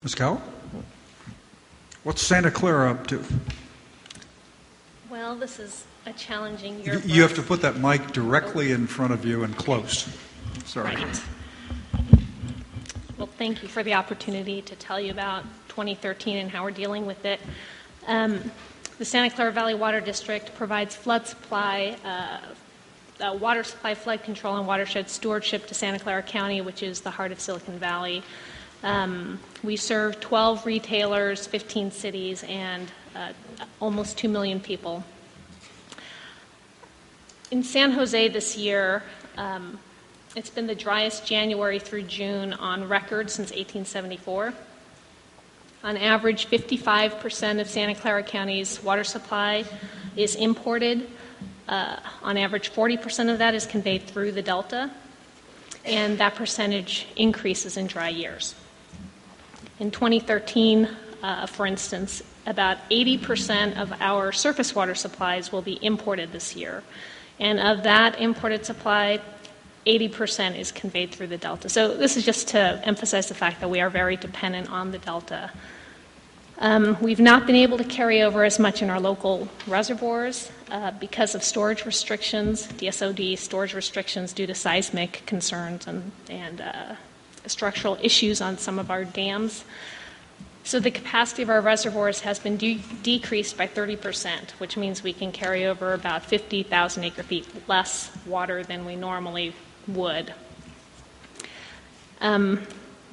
Ms. Cowell? What's Santa Clara up to? Well, this is a challenging year. You have to put that mic directly in front of you and close. Sorry. Right. Well, thank you for the opportunity to tell you about 2013 and how we're dealing with it. The Santa Clara Valley Water District provides flood supply, water supply, flood control, and watershed stewardship to Santa Clara County, which is the heart of Silicon Valley. We serve 12 retailers, 15 cities, and almost 2 million people. In San Jose this year, it's been the driest January through June on record since 1874. On average, 55% of Santa Clara County's water supply is imported. On average, 40% of that is conveyed through the Delta, and that percentage increases in dry years. In 2013, for instance, about 80% of our surface water supplies will be imported this year. And of that imported supply, 80% is conveyed through the Delta. So this is just to emphasize the fact that we are very dependent on the Delta. We've not been able to carry over as much in our local reservoirs because of storage restrictions, DSOD storage restrictions due to seismic concerns and structural issues on some of our dams. So the capacity of our reservoirs has been decreased by 30%, which means we can carry over about 50,000 acre-feet less water than we normally would.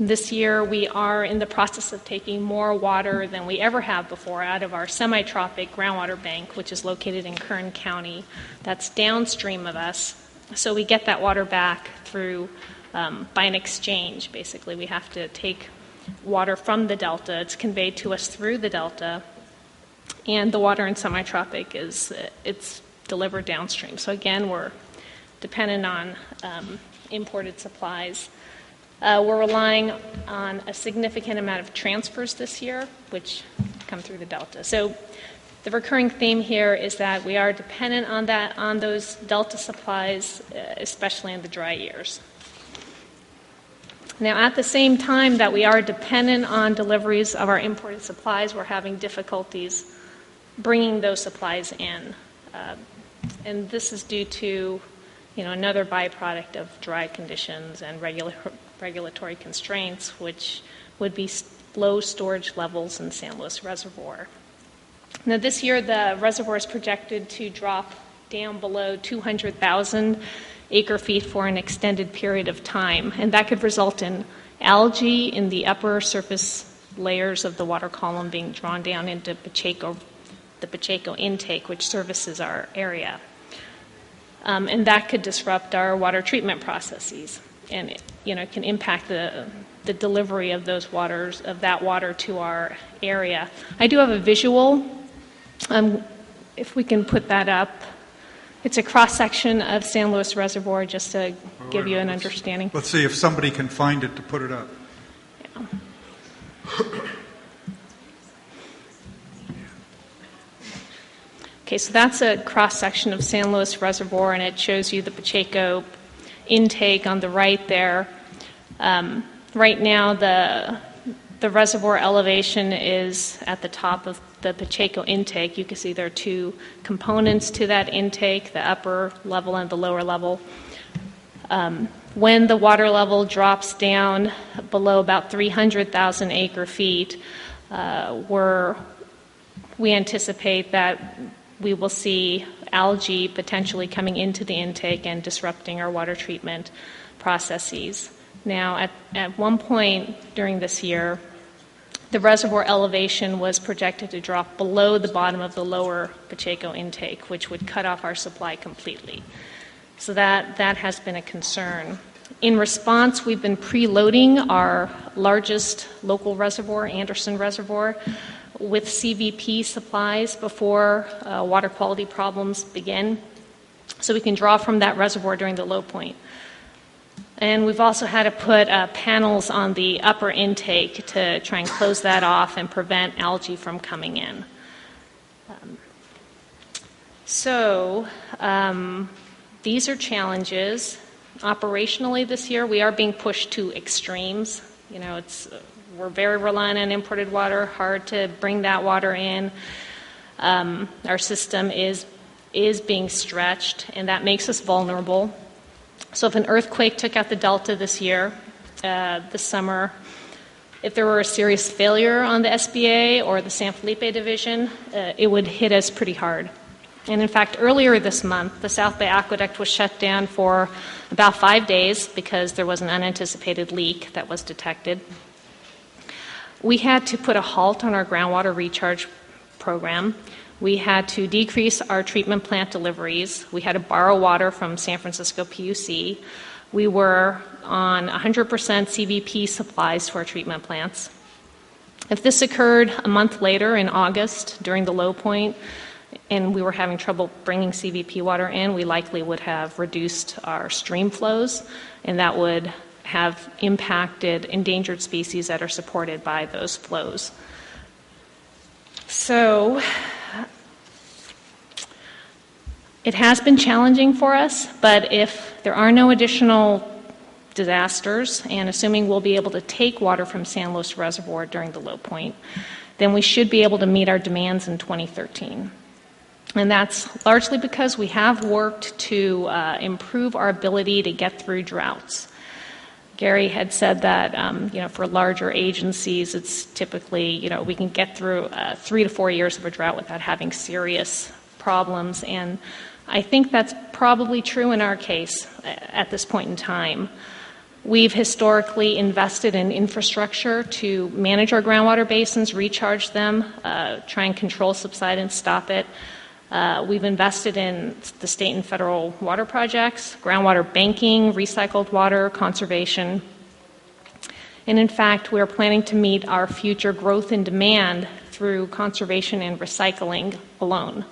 This year, we are in the process of taking more water than we ever have before out of our semi-tropic groundwater bank, which is located in Kern County. That's downstream of us. So we get that water back through by an exchange, basically. We have to take water from the Delta. It's conveyed to us through the Delta. And the water in semi-tropic it's delivered downstream. So again, we're dependent on imported supplies. We're relying on a significant amount of transfers this year, which come through the Delta. So the recurring theme here is that we are dependent on those Delta supplies, especially in the dry years. Now, at the same time that we are dependent on deliveries of our imported supplies, we're having difficulties bringing those supplies in. And this is due to, another byproduct of dry conditions and regulatory constraints, which would be low storage levels in San Luis Reservoir. Now, this year, the reservoir is projected to drop down below 200,000 acre-feet for an extended period of time, and that could result in algae in the upper surface layers of the water column being drawn down into the Pacheco intake, which services our area. And that could disrupt our water treatment processes, and it can impact the delivery of that water to our area. I do have a visual, if we can put that up. It's a cross-section of San Luis Reservoir, just to give you an understanding. Let's see if somebody can find it to put it up. Yeah. Okay, so that's a cross-section of San Luis Reservoir, and it shows you the Pacheco intake on the right there. Right now, the reservoir elevation is at the top of the Pacheco intake. You can see there are two components to that intake, the upper level and the lower level. When the water level drops down below about 300,000 acre-feet, we anticipate that we will see algae potentially coming into the intake and disrupting our water treatment processes. Now, at one point during this year, the reservoir elevation was projected to drop below the bottom of the lower Pacheco intake, which would cut off our supply completely. So that has been a concern. In response, we've been preloading our largest local reservoir, Anderson Reservoir, with CVP supplies before water quality problems begin, so we can draw from that reservoir during the low point. And we've also had to put panels on the upper intake to try and close that off and prevent algae from coming in. These are challenges. Operationally this year, we are being pushed to extremes. It's we're very reliant on imported water, hard to bring that water in. Our system is being stretched, and that makes us vulnerable. So if an earthquake took out the Delta this year, this summer, if there were a serious failure on the SBA or the San Felipe division, it would hit us pretty hard. And in fact, earlier this month, the South Bay Aqueduct was shut down for about 5 days because there was an unanticipated leak that was detected. We had to put a halt on our groundwater recharge program. We had to decrease our treatment plant deliveries. We had to borrow water from San Francisco PUC. We were on 100% CVP supplies to our treatment plants. If this occurred a month later in August during the low point and we were having trouble bringing CVP water in, we likely would have reduced our stream flows, and that would have impacted endangered species that are supported by those flows. So it has been challenging for us, but if there are no additional disasters, and assuming we'll be able to take water from San Luis Reservoir during the low point, then we should be able to meet our demands in 2013. And that's largely because we have worked to improve our ability to get through droughts. Gary had said that, for larger agencies, it's typically, we can get through 3 to 4 years of a drought without having serious problems. And I think that's probably true in our case at this point in time. We've historically invested in infrastructure to manage our groundwater basins, recharge them, try and control subsidence, stop it. We've invested in the state and federal water projects, groundwater banking, recycled water, conservation. And in fact, we're planning to meet our future growth in demand through conservation and recycling alone.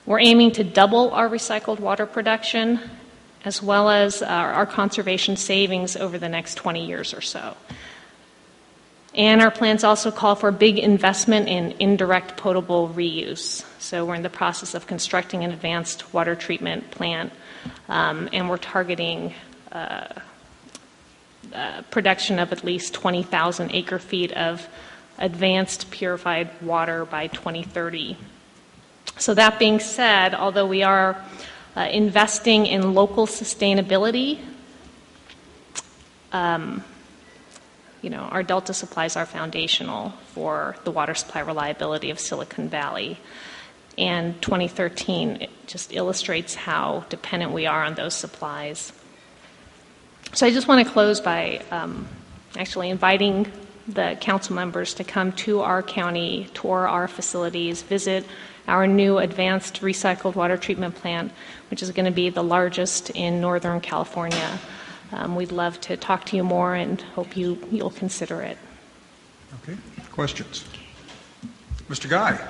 We're aiming to double our recycled water production as well as our conservation savings over the next 20 years or so. And our plans also call for big investment in indirect potable reuse. So we're in the process of constructing an advanced water treatment plant, and we're targeting production of at least 20,000 acre-feet of advanced purified water by 2030. So that being said, although we are investing in local sustainability, our Delta supplies are foundational for the water supply reliability of Silicon Valley. And 2013 it just illustrates how dependent we are on those supplies. So I just want to close by actually inviting the council members to come to our county, tour our facilities, visit our new advanced recycled water treatment plant, which is going to be the largest in Northern California. We'd love to talk to you more and hope you'll consider it. Okay. Questions? Mr. Guy.